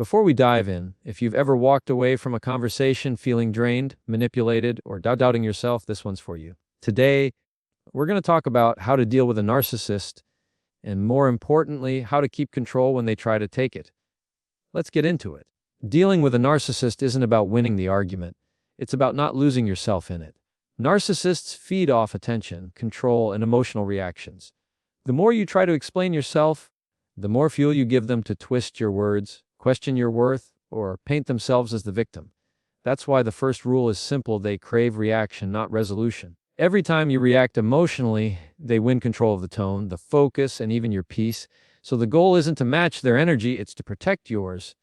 Before we dive in, if you've ever walked away from a conversation feeling drained, manipulated, or doubting yourself, this one's for you. Today, we're going to talk about how to deal with a narcissist, and more importantly, how to keep control when they try to take it. Let's get into it. Dealing with a narcissist isn't about winning the argument. It's about not losing yourself in it. Narcissists feed off attention, control, and emotional reactions. The more you try to explain yourself, the more fuel you give them to twist your words, question your worth, or paint themselves as the victim. That's why the first rule is simple: they crave reaction, not resolution. Every time you react emotionally, they win control of the tone, the focus, and even your peace. So the goal isn't to match their energy, it's to protect yours.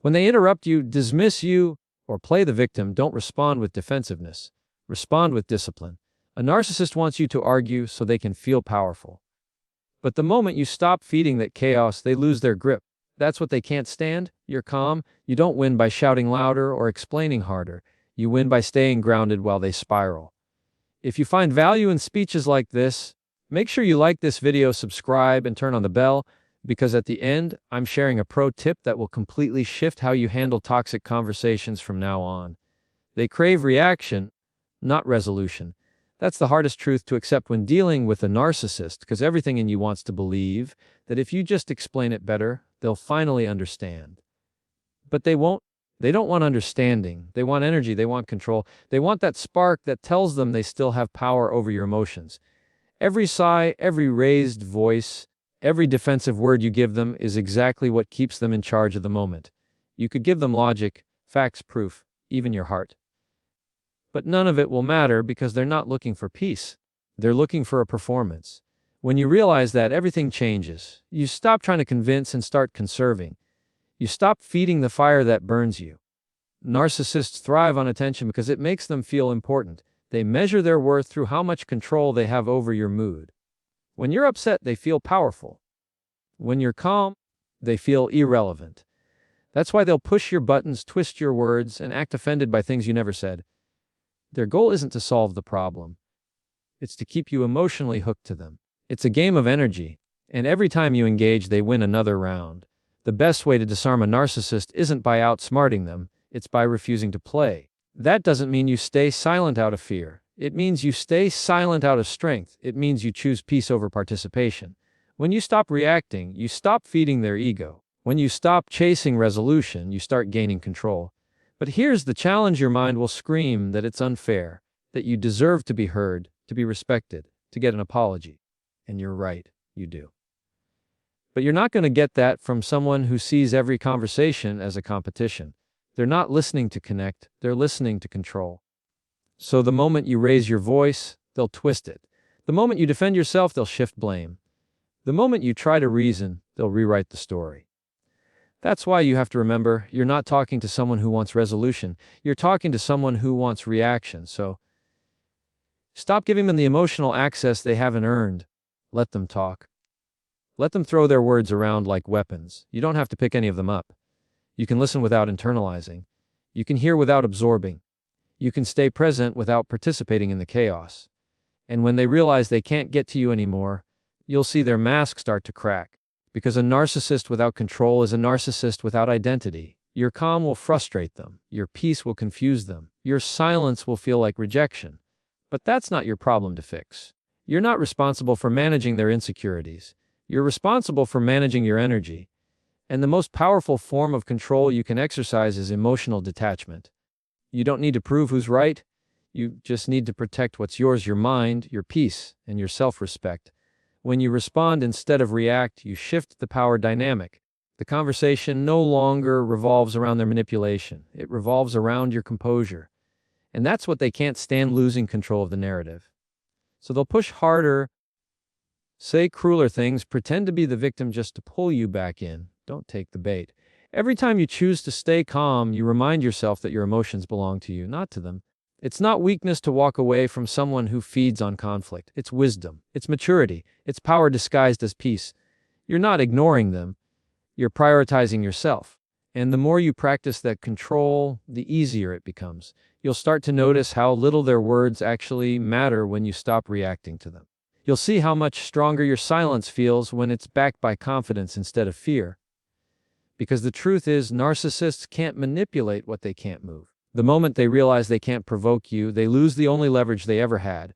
When they interrupt you, dismiss you, or play the victim, don't respond with defensiveness. Respond with discipline. A narcissist wants you to argue so they can feel powerful. But the moment you stop feeding that chaos, they lose their grip. That's what they can't stand. You're calm. You don't win by shouting louder or explaining harder. You win by staying grounded while they spiral. If you find value in speeches like this, make sure you like this video, subscribe, and turn on the bell, because at the end, I'm sharing a pro tip that will completely shift how you handle toxic conversations from now on. They crave reaction, not resolution. That's the hardest truth to accept when dealing with a narcissist, because everything in you wants to believe that if you just explain it better, they'll finally understand. But they won't. They don't want understanding. They want energy. They want control. They want that spark that tells them they still have power over your emotions. Every sigh, every raised voice, every defensive word you give them is exactly what keeps them in charge of the moment. You could give them logic, facts, proof, even your heart. But none of it will matter because they're not looking for peace. They're looking for a performance. When you realize that, everything changes. You stop trying to convince and start conserving. You stop feeding the fire that burns you. Narcissists thrive on attention because it makes them feel important. They measure their worth through how much control they have over your mood. When you're upset, they feel powerful. When you're calm, they feel irrelevant. That's why they'll push your buttons, twist your words, and act offended by things you never said. Their goal isn't to solve the problem. It's to keep you emotionally hooked to them. It's a game of energy, and every time you engage, they win another round. The best way to disarm a narcissist isn't by outsmarting them, it's by refusing to play. That doesn't mean you stay silent out of fear. It means you stay silent out of strength. It means you choose peace over participation. When you stop reacting, you stop feeding their ego. When you stop chasing resolution, you start gaining control. But here's the challenge: your mind will scream that it's unfair, that you deserve to be heard, to be respected, to get an apology. And you're right, you do. But you're not going to get that from someone who sees every conversation as a competition. They're not listening to connect, they're listening to control. So the moment you raise your voice, they'll twist it. The moment you defend yourself, they'll shift blame. The moment you try to reason, they'll rewrite the story. That's why you have to remember, you're not talking to someone who wants resolution. You're talking to someone who wants reaction. So stop giving them the emotional access they haven't earned. Let them talk. Let them throw their words around like weapons. You don't have to pick any of them up. You can listen without internalizing. You can hear without absorbing. You can stay present without participating in the chaos. And when they realize they can't get to you anymore, you'll see their mask start to crack. Because a narcissist without control is a narcissist without identity. Your calm will frustrate them. Your peace will confuse them. Your silence will feel like rejection. But that's not your problem to fix. You're not responsible for managing their insecurities. You're responsible for managing your energy. And the most powerful form of control you can exercise is emotional detachment. You don't need to prove who's right. You just need to protect what's yours: your mind, your peace, and your self-respect. When you respond instead of react, you shift the power dynamic. The conversation no longer revolves around their manipulation. It revolves around your composure. And that's what they can't stand: losing control of the narrative. So they'll push harder, say crueler things, pretend to be the victim just to pull you back in. Don't take the bait. Every time you choose to stay calm, you remind yourself that your emotions belong to you, not to them. It's not weakness to walk away from someone who feeds on conflict. It's wisdom. It's maturity. It's power disguised as peace. You're not ignoring them. You're prioritizing yourself. And the more you practice that control, the easier it becomes. You'll start to notice how little their words actually matter when you stop reacting to them. You'll see how much stronger your silence feels when it's backed by confidence instead of fear. Because the truth is, narcissists can't manipulate what they can't move. The moment they realize they can't provoke you, they lose the only leverage they ever had.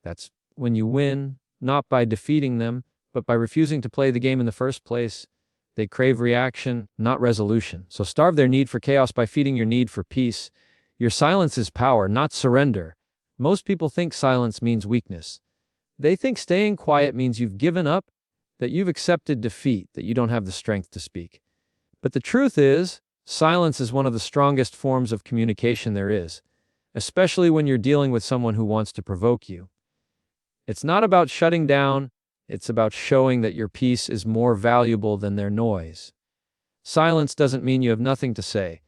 That's when you win, not by defeating them, but by refusing to play the game in the first place. They crave reaction, not resolution. So starve their need for chaos by feeding your need for peace. Your silence is power, not surrender. Most people think silence means weakness. They think staying quiet means you've given up, that you've accepted defeat, that you don't have the strength to speak. But the truth is, silence is one of the strongest forms of communication there is, especially when you're dealing with someone who wants to provoke you. It's not about shutting down, it's about showing that your peace is more valuable than their noise. Silence doesn't mean you have nothing to say.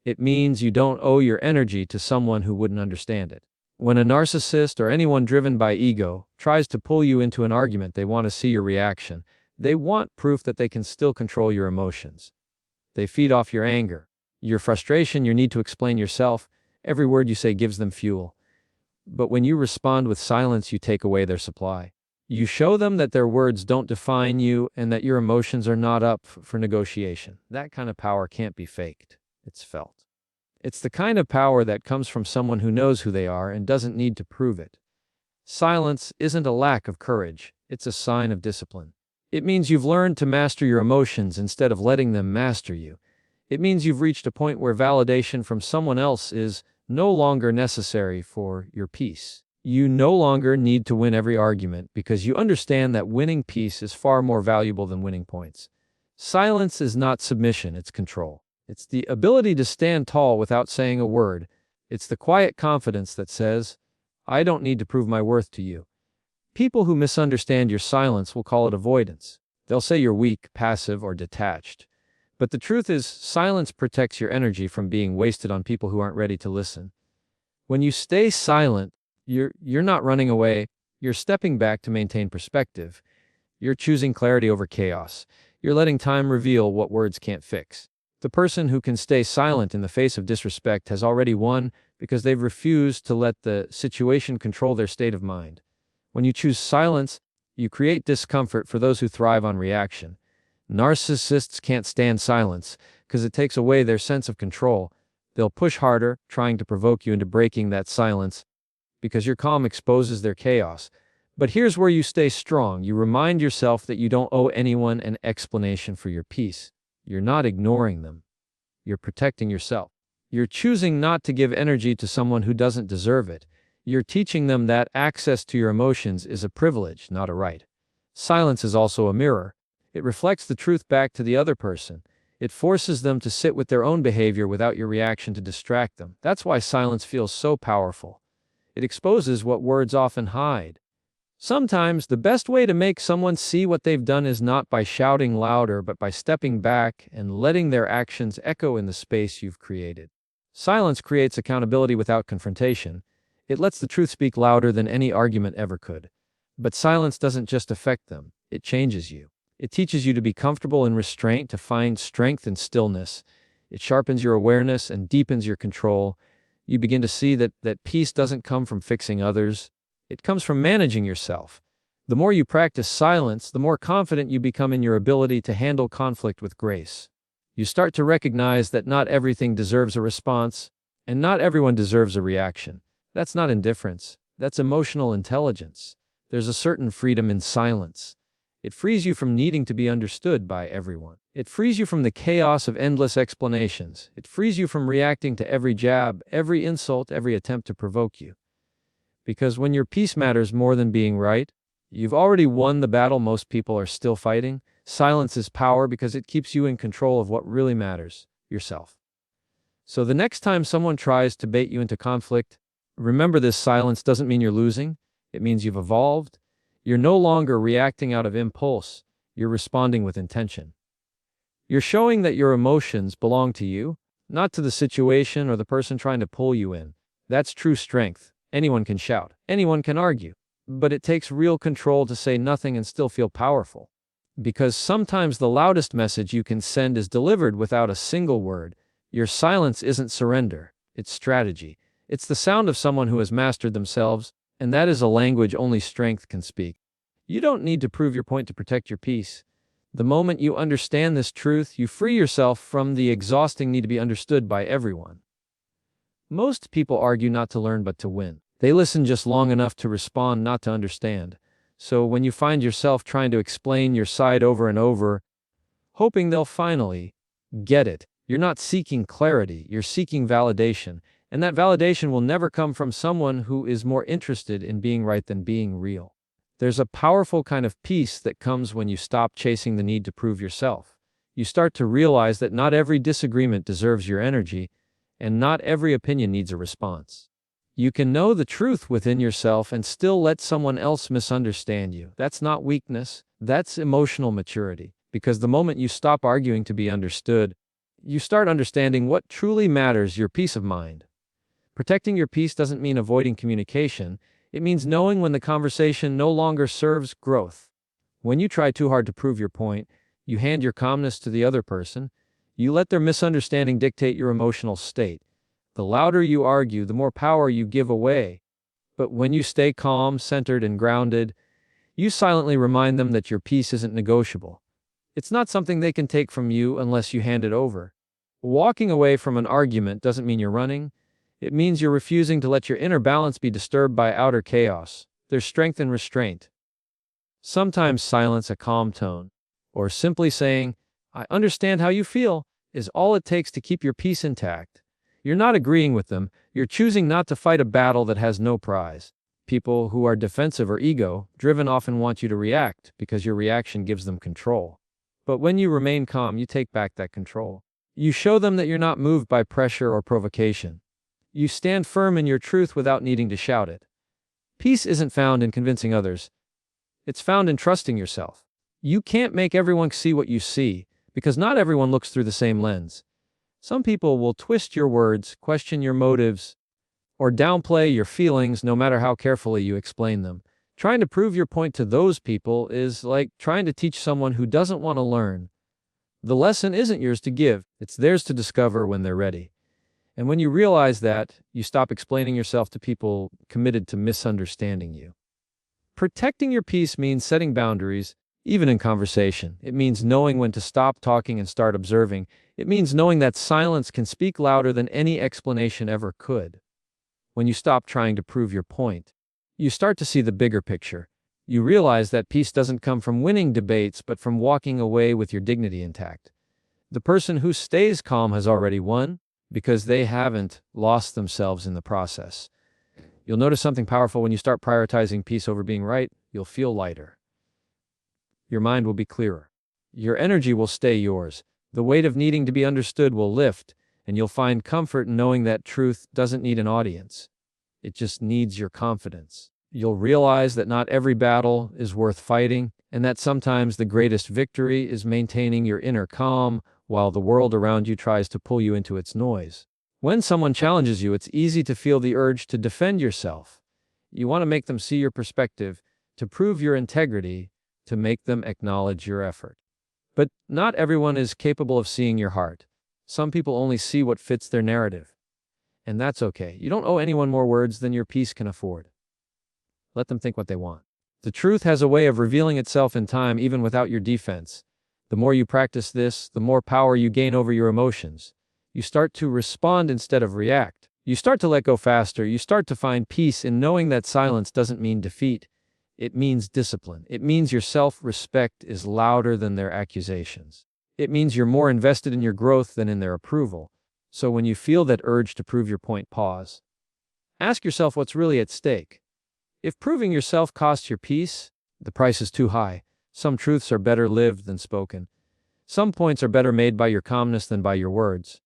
It means you don't owe your energy to someone who wouldn't understand it. When a narcissist or anyone driven by ego tries to pull you into an argument, they want to see your reaction. They want proof that they can still control your emotions. They feed off your anger, your frustration, your need to explain yourself. Every word you say gives them fuel. But when you respond with silence, you take away their supply. You show them that their words don't define you and that your emotions are not up for negotiation. That kind of power can't be faked. It's felt. It's the kind of power that comes from someone who knows who they are and doesn't need to prove it. Silence isn't a lack of courage. It's a sign of discipline. It means you've learned to master your emotions instead of letting them master you. It means you've reached a point where validation from someone else is no longer necessary for your peace. You no longer need to win every argument because you understand that winning peace is far more valuable than winning points. Silence is not submission, it's control. It's the ability to stand tall without saying a word. It's the quiet confidence that says, I don't need to prove my worth to you. People who misunderstand your silence will call it avoidance. They'll say you're weak, passive, or detached. But the truth is, silence protects your energy from being wasted on people who aren't ready to listen. When you stay silent, you're not running away. You're stepping back to maintain perspective. You're choosing clarity over chaos. You're letting time reveal what words can't fix. The person who can stay silent in the face of disrespect has already won because they've refused to let the situation control their state of mind. When you choose silence, you create discomfort for those who thrive on reaction. Narcissists can't stand silence because it takes away their sense of control. They'll push harder, trying to provoke you into breaking that silence because your calm exposes their chaos. But here's where you stay strong. You remind yourself that you don't owe anyone an explanation for your peace. You're not ignoring them. You're protecting yourself. You're choosing not to give energy to someone who doesn't deserve it. You're teaching them that access to your emotions is a privilege, not a right. Silence is also a mirror. It reflects the truth back to the other person. It forces them to sit with their own behavior without your reaction to distract them. That's why silence feels so powerful. It exposes what words often hide. Sometimes the best way to make someone see what they've done is not by shouting louder, but by stepping back and letting their actions echo in the space you've created. Silence creates accountability without confrontation. It lets the truth speak louder than any argument ever could. But silence doesn't just affect them, it changes you. It teaches you to be comfortable in restraint, to find strength in stillness. It sharpens your awareness and deepens your control. You begin to see that peace doesn't come from fixing others. It comes from managing yourself. The more you practice silence, the more confident you become in your ability to handle conflict with grace. You start to recognize that not everything deserves a response, and not everyone deserves a reaction. That's not indifference. That's emotional intelligence. There's a certain freedom in silence. It frees you from needing to be understood by everyone. It frees you from the chaos of endless explanations. It frees you from reacting to every jab, every insult, every attempt to provoke you. Because when your peace matters more than being right, you've already won the battle most people are still fighting. Silence is power because it keeps you in control of what really matters, yourself. So the next time someone tries to bait you into conflict, remember this: silence doesn't mean you're losing. It means you've evolved. You're no longer reacting out of impulse. You're responding with intention. You're showing that your emotions belong to you, not to the situation or the person trying to pull you in. That's true strength. Anyone can shout. Anyone can argue. But it takes real control to say nothing and still feel powerful. Because sometimes the loudest message you can send is delivered without a single word. Your silence isn't surrender. It's strategy. It's the sound of someone who has mastered themselves, and that is a language only strength can speak. You don't need to prove your point to protect your peace. The moment you understand this truth, you free yourself from the exhausting need to be understood by everyone. Most people argue not to learn but to win. They listen just long enough to respond, not to understand. So when you find yourself trying to explain your side over and over, hoping they'll finally get it, you're not seeking clarity, you're seeking validation. And that validation will never come from someone who is more interested in being right than being real. There's a powerful kind of peace that comes when you stop chasing the need to prove yourself. You start to realize that not every disagreement deserves your energy, and not every opinion needs a response. You can know the truth within yourself and still let someone else misunderstand you. That's not weakness, that's emotional maturity. Because the moment you stop arguing to be understood, you start understanding what truly matters, your peace of mind. Protecting your peace doesn't mean avoiding communication. It means knowing when the conversation no longer serves growth. When you try too hard to prove your point, you hand your calmness to the other person. You let their misunderstanding dictate your emotional state. The louder you argue, the more power you give away. But when you stay calm, centered, and grounded, you silently remind them that your peace isn't negotiable. It's not something they can take from you unless you hand it over. Walking away from an argument doesn't mean you're running. It means you're refusing to let your inner balance be disturbed by outer chaos. There's strength in restraint. Sometimes silence, a calm tone, or simply saying, "I understand how you feel," is all it takes to keep your peace intact. You're not agreeing with them, you're choosing not to fight a battle that has no prize. People who are defensive or ego-driven often want you to react because your reaction gives them control. But when you remain calm, you take back that control. You show them that you're not moved by pressure or provocation. You stand firm in your truth without needing to shout it. Peace isn't found in convincing others. It's found in trusting yourself. You can't make everyone see what you see, because not everyone looks through the same lens. Some people will twist your words, question your motives, or downplay your feelings no matter how carefully you explain them. Trying to prove your point to those people is like trying to teach someone who doesn't want to learn. The lesson isn't yours to give, it's theirs to discover when they're ready. And when you realize that, you stop explaining yourself to people committed to misunderstanding you. Protecting your peace means setting boundaries, even in conversation. It means knowing when to stop talking and start observing. It means knowing that silence can speak louder than any explanation ever could. When you stop trying to prove your point, you start to see the bigger picture. You realize that peace doesn't come from winning debates, but from walking away with your dignity intact. The person who stays calm has already won, because they haven't lost themselves in the process. You'll notice something powerful when you start prioritizing peace over being right. You'll feel lighter. Your mind will be clearer. Your energy will stay yours. The weight of needing to be understood will lift, and you'll find comfort in knowing that truth doesn't need an audience. It just needs your confidence. You'll realize that not every battle is worth fighting, and that sometimes the greatest victory is maintaining your inner calm while the world around you tries to pull you into its noise. When someone challenges you, it's easy to feel the urge to defend yourself. You want to make them see your perspective, to prove your integrity, to make them acknowledge your effort. But not everyone is capable of seeing your heart. Some people only see what fits their narrative. And that's okay. You don't owe anyone more words than your peace can afford. Let them think what they want. The truth has a way of revealing itself in time, even without your defense. The more you practice this, the more power you gain over your emotions. You start to respond instead of react. You start to let go faster. You start to find peace in knowing that silence doesn't mean defeat. It means discipline. It means your self-respect is louder than their accusations. It means you're more invested in your growth than in their approval. So when you feel that urge to prove your point, pause. Ask yourself what's really at stake. If proving yourself costs your peace, the price is too high. Some truths are better lived than spoken. Some points are better made by your calmness than by your words.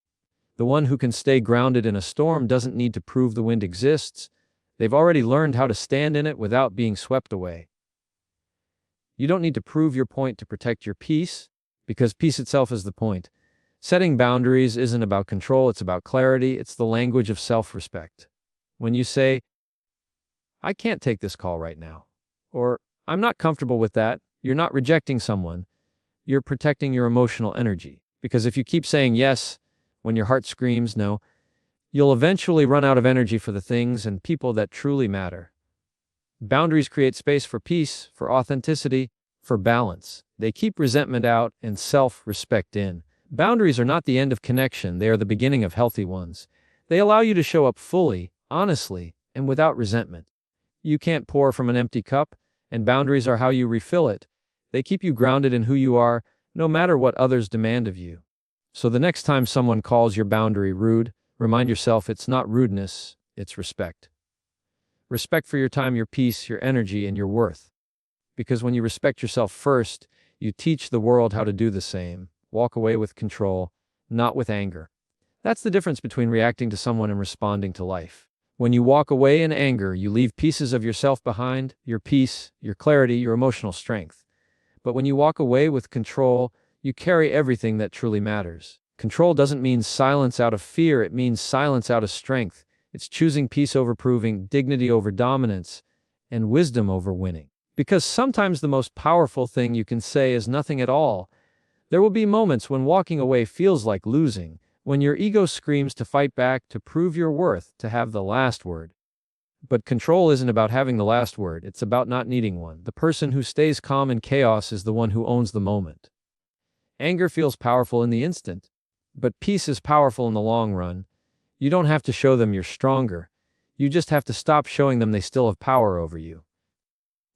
The one who can stay grounded in a storm doesn't need to prove the wind exists. They've already learned how to stand in it without being swept away. You don't need to prove your point to protect your peace, because peace itself is the point. Setting boundaries isn't about control, it's about clarity. It's the language of self-respect. When you say, "I can't take this call right now," or "I'm not comfortable with that," you're not rejecting someone. You're protecting your emotional energy. Because if you keep saying yes when your heart screams no, you'll eventually run out of energy for the things and people that truly matter. Boundaries create space for peace, for authenticity, for balance. They keep resentment out and self-respect in. Boundaries are not the end of connection, they are the beginning of healthy ones. They allow you to show up fully, honestly, and without resentment. You can't pour from an empty cup, and boundaries are how you refill it. They keep you grounded in who you are, no matter what others demand of you. So the next time someone calls your boundary rude, remind yourself it's not rudeness, it's respect. Respect for your time, your peace, your energy, and your worth. Because when you respect yourself first, you teach the world how to do the same. Walk away with control, not with anger. That's the difference between reacting to someone and responding to life. When you walk away in anger, you leave pieces of yourself behind, your peace, your clarity, your emotional strength. But when you walk away with control, you carry everything that truly matters. Control doesn't mean silence out of fear, it means silence out of strength. It's choosing peace over proving, dignity over dominance, and wisdom over winning. Because sometimes the most powerful thing you can say is nothing at all. There will be moments when walking away feels like losing, when your ego screams to fight back, to prove your worth, to have the last word. But control isn't about having the last word, it's about not needing one. The person who stays calm in chaos is the one who owns the moment. Anger feels powerful in the instant, but peace is powerful in the long run. You don't have to show them you're stronger. You just have to stop showing them they still have power over you.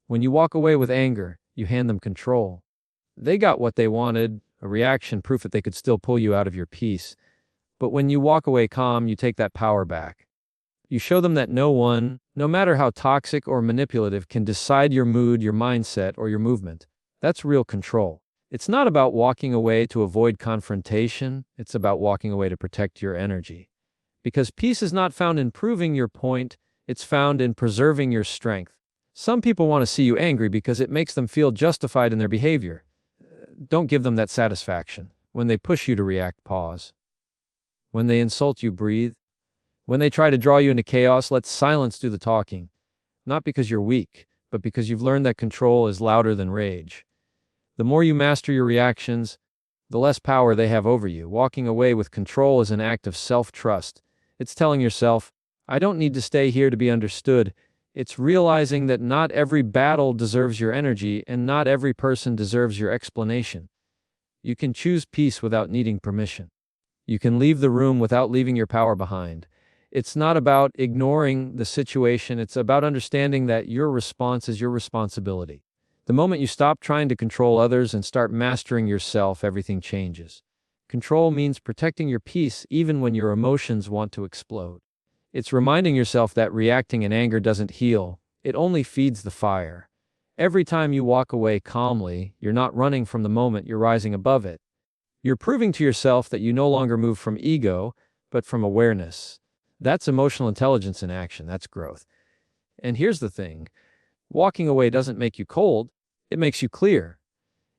When you walk away with anger, you hand them control. They got what they wanted, a reaction, proof that they could still pull you out of your peace. But when you walk away calm, you take that power back. You show them that no one, no matter how toxic or manipulative, can decide your mood, your mindset, or your movement. That's real control. It's not about walking away to avoid confrontation, it's about walking away to protect your energy. Because peace is not found in proving your point, it's found in preserving your strength. Some people want to see you angry because it makes them feel justified in their behavior. Don't give them that satisfaction. When they push you to react, pause. When they insult you, breathe. When they try to draw you into chaos, let silence do the talking. Not because you're weak, but because you've learned that control is louder than rage. The more you master your reactions, the less power they have over you. Walking away with control is an act of self-trust. It's telling yourself, I don't need to stay here to be understood. It's realizing that not every battle deserves your energy and not every person deserves your explanation. You can choose peace without needing permission. You can leave the room without leaving your power behind. It's not about ignoring the situation, it's about understanding that your response is your responsibility. The moment you stop trying to control others and start mastering yourself, everything changes. Control means protecting your peace even when your emotions want to explode. It's reminding yourself that reacting in anger doesn't heal, it only feeds the fire. Every time you walk away calmly, you're not running from the moment, you're rising above it. You're proving to yourself that you no longer move from ego, but from awareness. That's emotional intelligence in action, that's growth. And here's the thing, walking away doesn't make you cold, it makes you clear.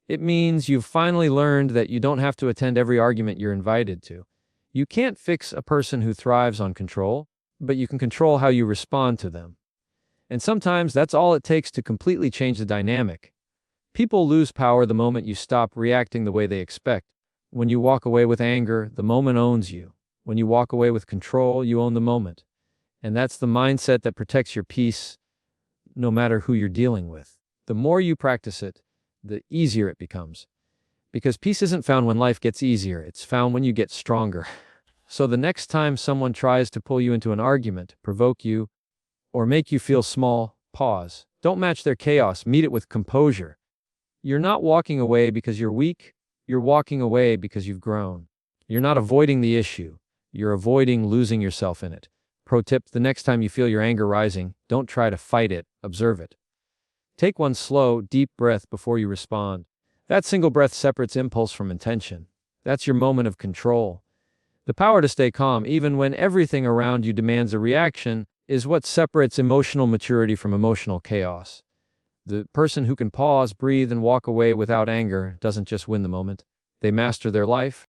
It means you've finally learned that you don't have to attend every argument you're invited to. You can't fix a person who thrives on control, but you can control how you respond to them. And sometimes that's all it takes to completely change the dynamic. People lose power the moment you stop reacting the way they expect. When you walk away with anger, the moment owns you. When you walk away with control, you own the moment. And that's the mindset that protects your peace, no matter who you're dealing with. The more you practice it, the easier it becomes. Because peace isn't found when life gets easier, it's found when you get stronger. So the next time someone tries to pull you into an argument, provoke you, or make you feel small, pause. Don't match their chaos, meet it with composure. You're not walking away because you're weak, you're walking away because you've grown. You're not avoiding the issue, you're avoiding losing yourself in it. Pro tip, the next time you feel your anger rising, don't try to fight it, observe it. Take one slow, deep breath before you respond. That single breath separates impulse from intention. That's your moment of control. The power to stay calm even when everything around you demands a reaction is what separates emotional maturity from emotional chaos. The person who can pause, breathe, and walk away without anger doesn't just win the moment. They master their life,